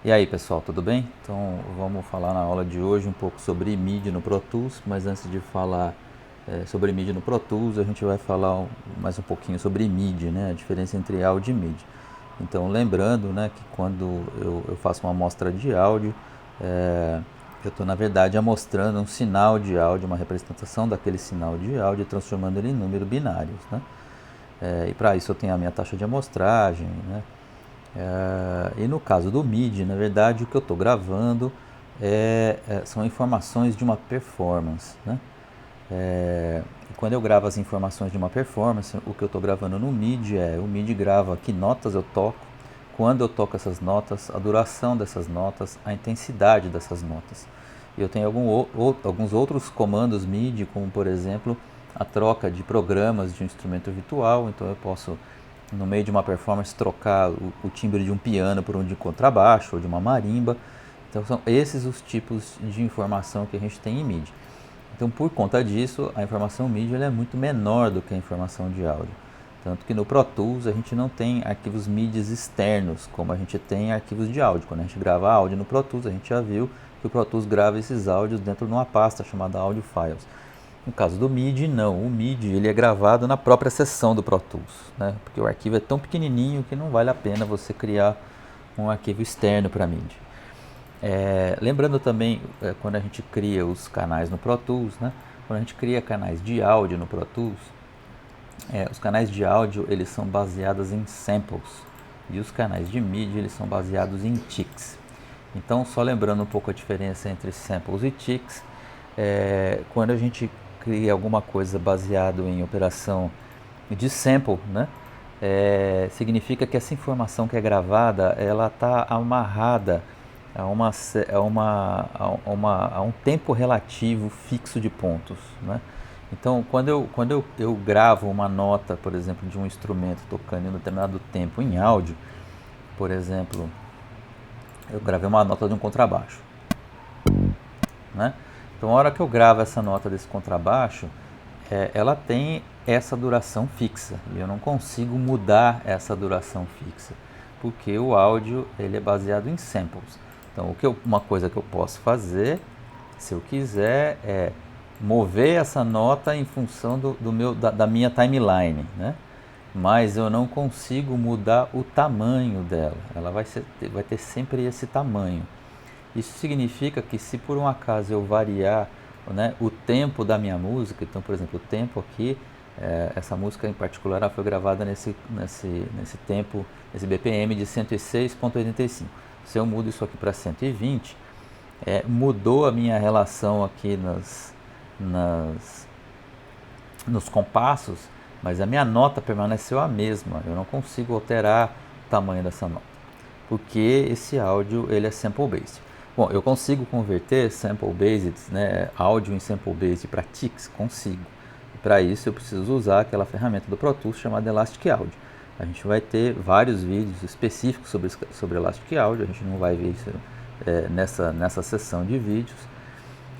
E aí pessoal, tudo bem? Então vamos falar na aula de hoje um pouco sobre MIDI no Pro Tools, mas antes de falar sobre MIDI no Pro Tools, a gente vai falar mais um pouquinho sobre MIDI, né? A diferença entre áudio e MIDI. Então lembrando, né, que quando eu faço uma amostra de áudio, eu estou na verdade amostrando um sinal de áudio, uma representação daquele sinal de áudio, transformando ele em números binários, né? E para isso eu tenho a minha taxa de amostragem, né? E no caso do MIDI, na verdade, o que eu estou gravando são informações de uma performance, né? Quando eu gravo as informações de uma performance, o que eu estou gravando no MIDI o MIDI grava que notas eu toco, quando eu toco essas notas, a duração dessas notas, a intensidade dessas notas. E eu tenho alguns outros comandos MIDI, como por exemplo a troca de programas de um instrumento virtual, então eu posso no meio de uma performance trocar o timbre de um piano por um de contrabaixo ou de uma marimba. Então são esses os tipos de informação que a gente tem em MIDI. Então por conta disso, a informação MIDI ela é muito menor do que a informação de áudio. Tanto que no Pro Tools a gente não tem arquivos MIDI externos, como a gente tem arquivos de áudio. Quando a gente grava áudio no Pro Tools, a gente já viu que o Pro Tools grava esses áudios dentro de uma pasta chamada Audio Files. No caso do MIDI, não. O MIDI ele é gravado na própria sessão do Pro Tools, né? Porque o arquivo é tão pequenininho que não vale a pena você criar um arquivo externo para MIDI. Lembrando também, quando a gente cria os canais no Pro Tools, né? Quando a gente cria canais de áudio no Pro Tools, os canais de áudio eles são baseados em samples e os canais de MIDI eles são baseados em ticks. Então, só lembrando um pouco a diferença entre samples e ticks, quando a gente cria alguma coisa baseado em operação de sample, né? Significa que essa informação que é gravada, ela está amarrada a um tempo relativo fixo de pontos, né? Então, quando eu gravo uma nota, por exemplo, de um instrumento tocando em um determinado tempo em áudio, por exemplo, eu gravei uma nota de um contrabaixo, né? Então, a hora que eu gravo essa nota desse contrabaixo, ela tem essa duração fixa e eu não consigo mudar essa duração fixa, porque o áudio ele é baseado em samples. Então, uma coisa que eu posso fazer, se eu quiser, é mover essa nota em função da minha timeline, né? Mas eu não consigo mudar o tamanho dela. Ela vai ter sempre esse tamanho. Isso significa que se por um acaso eu variar, né, o tempo da minha música, então por exemplo o tempo aqui, essa música em particular ela foi gravada nesse tempo, nesse BPM de 106,85. Se eu mudo isso aqui para 120, mudou a minha relação aqui nas, nos compassos, mas a minha nota permaneceu a mesma. Eu não consigo alterar o tamanho dessa nota, porque esse áudio ele é sample based. Bom, eu consigo converter sample based, né, áudio em sample based para ticks? Consigo. E para isso eu preciso usar aquela ferramenta do Pro Tools chamada Elastic Audio. A gente vai ter vários vídeos específicos sobre Elastic Audio, a gente não vai ver isso nessa sessão de vídeos,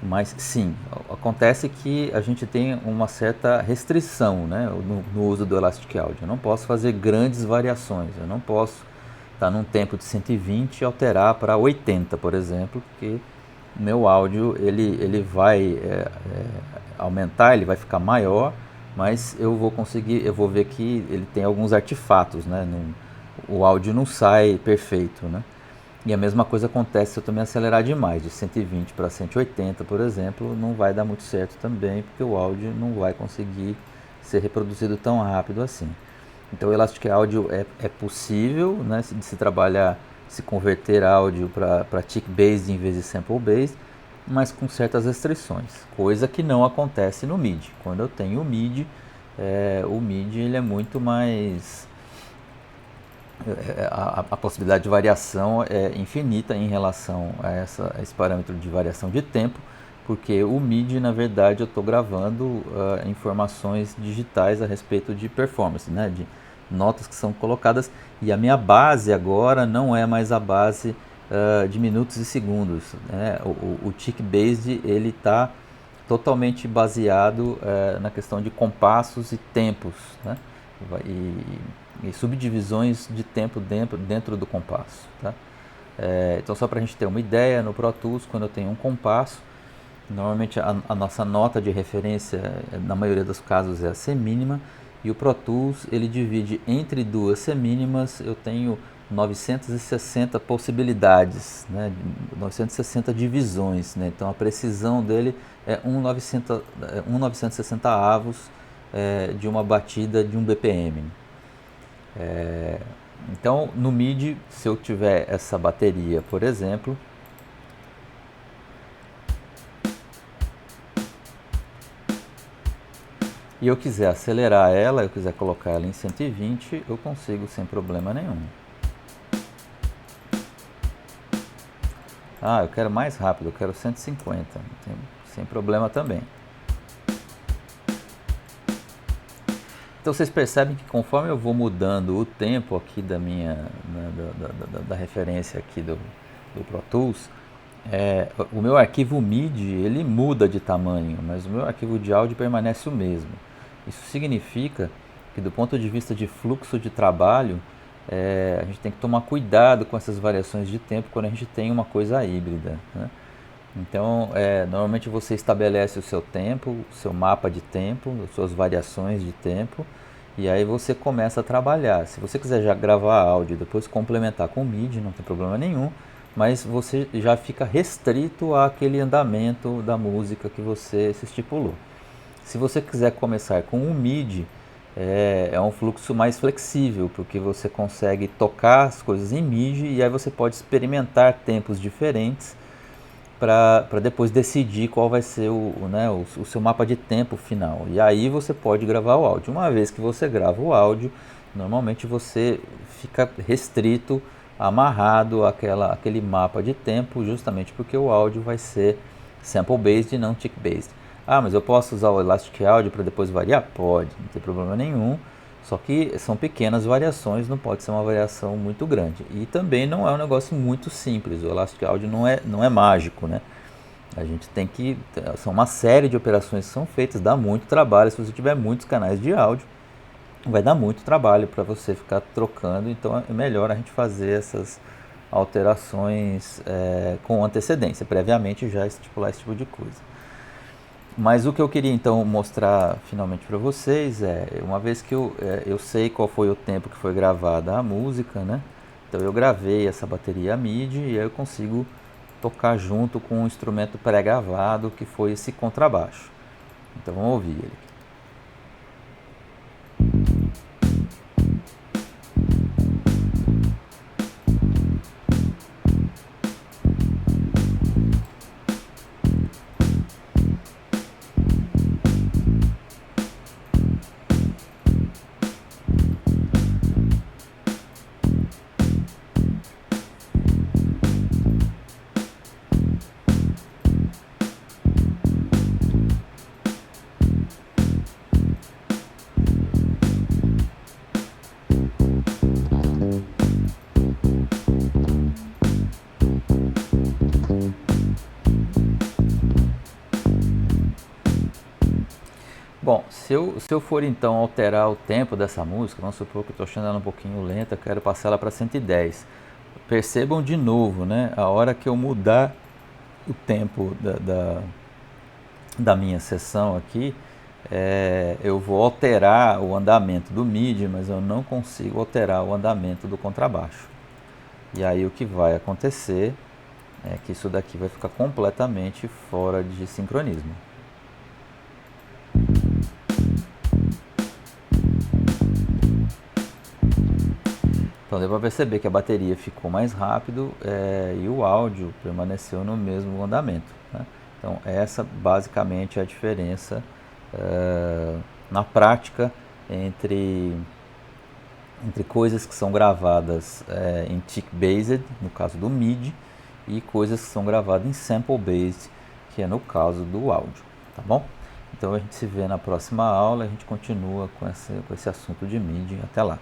mas sim, acontece que a gente tem uma certa restrição, né, no uso do Elastic Audio. Eu não posso fazer grandes variações, eu não posso estar num tempo de 120 e alterar para 80, por exemplo, porque o meu áudio ele vai aumentar, ele vai ficar maior, mas eu vou ver que ele tem alguns artefatos, né? O áudio não sai perfeito, né? E a mesma coisa acontece se eu também acelerar demais, de 120 para 180, por exemplo, não vai dar muito certo também, porque o áudio não vai conseguir ser reproduzido tão rápido assim. Então o Elastic Audio é possível, né, de se trabalhar, se converter áudio para tick-based em vez de sample-based, mas com certas restrições, coisa que não acontece no MIDI. Quando eu tenho o MIDI ele é muito mais a possibilidade de variação é infinita em relação a esse parâmetro de variação de tempo, porque o MIDI, na verdade, eu estou gravando informações digitais a respeito de performance, né, de notas que são colocadas, e a minha base agora não é mais a base de minutos e segundos, né? O tick-based ele está totalmente baseado na questão de compassos e tempos, né? E subdivisões de tempo dentro do compasso, tá? Então, só para a gente ter uma ideia, no Pro Tools, quando eu tenho um compasso, normalmente a nossa nota de referência, na maioria dos casos, é a semínima, e o Pro Tools ele divide entre duas semínimas, eu tenho 960 possibilidades, né, 960 divisões, né, então a precisão dele é 1,960 avos de uma batida de um BPM. Então no MIDI, se eu tiver essa bateria, por exemplo, e eu quiser acelerar ela, eu quiser colocar ela em 120, eu consigo sem problema nenhum. Ah, eu quero mais rápido, eu quero 150, sem problema também. Então vocês percebem que conforme eu vou mudando o tempo aqui da minha da referência aqui do Pro Tools, o meu arquivo MIDI ele muda de tamanho, mas o meu arquivo de áudio permanece o mesmo. Isso significa que do ponto de vista de fluxo de trabalho, a gente tem que tomar cuidado com essas variações de tempo quando a gente tem uma coisa híbrida, né? Então, normalmente você estabelece o seu tempo, o seu mapa de tempo, as suas variações de tempo, e aí você começa a trabalhar. Se você quiser já gravar áudio e depois complementar com MIDI, não tem problema nenhum, mas você já fica restrito àquele andamento da música que você se estipulou. Se você quiser começar com um MIDI, é um fluxo mais flexível, porque você consegue tocar as coisas em MIDI e aí você pode experimentar tempos diferentes para depois decidir qual vai ser o seu mapa de tempo final. E aí você pode gravar o áudio. Uma vez que você grava o áudio, normalmente você fica restrito, amarrado àquele mapa de tempo, justamente porque o áudio vai ser sample-based e não tick-based. Ah, mas eu posso usar o Elastic Audio para depois variar? Pode, não tem problema nenhum. Só que são pequenas variações, não pode ser uma variação muito grande. E também não é um negócio muito simples. O Elastic Audio não é mágico, né? A gente tem que... São uma série de operações que são feitas, dá muito trabalho. Se você tiver muitos canais de áudio, vai dar muito trabalho para você ficar trocando. Então é melhor a gente fazer essas alterações com antecedência, previamente já estipular esse tipo de coisa. Mas o que eu queria então mostrar finalmente para vocês uma vez que eu sei qual foi o tempo que foi gravada a música, né? Então eu gravei essa bateria MIDI e aí eu consigo tocar junto com um instrumento pré-gravado que foi esse contrabaixo. Então vamos ouvir ele. Bom, se eu for então alterar o tempo dessa música, vamos supor que eu estou achando ela um pouquinho lenta, quero passar ela para 110. Percebam de novo, né? A hora que eu mudar o tempo da minha sessão aqui, eu vou alterar o andamento do MIDI, mas eu não consigo alterar o andamento do contrabaixo. E aí o que vai acontecer é que isso daqui vai ficar completamente fora de sincronismo. Então deu para perceber que a bateria ficou mais rápido e o áudio permaneceu no mesmo andamento, né? Então essa basicamente é a diferença na prática entre coisas que são gravadas em tick-based, no caso do MIDI, e coisas que são gravadas em sample-based, que é no caso do áudio, tá bom? Então a gente se vê na próxima aula, a gente continua com esse assunto de MIDI. Até lá!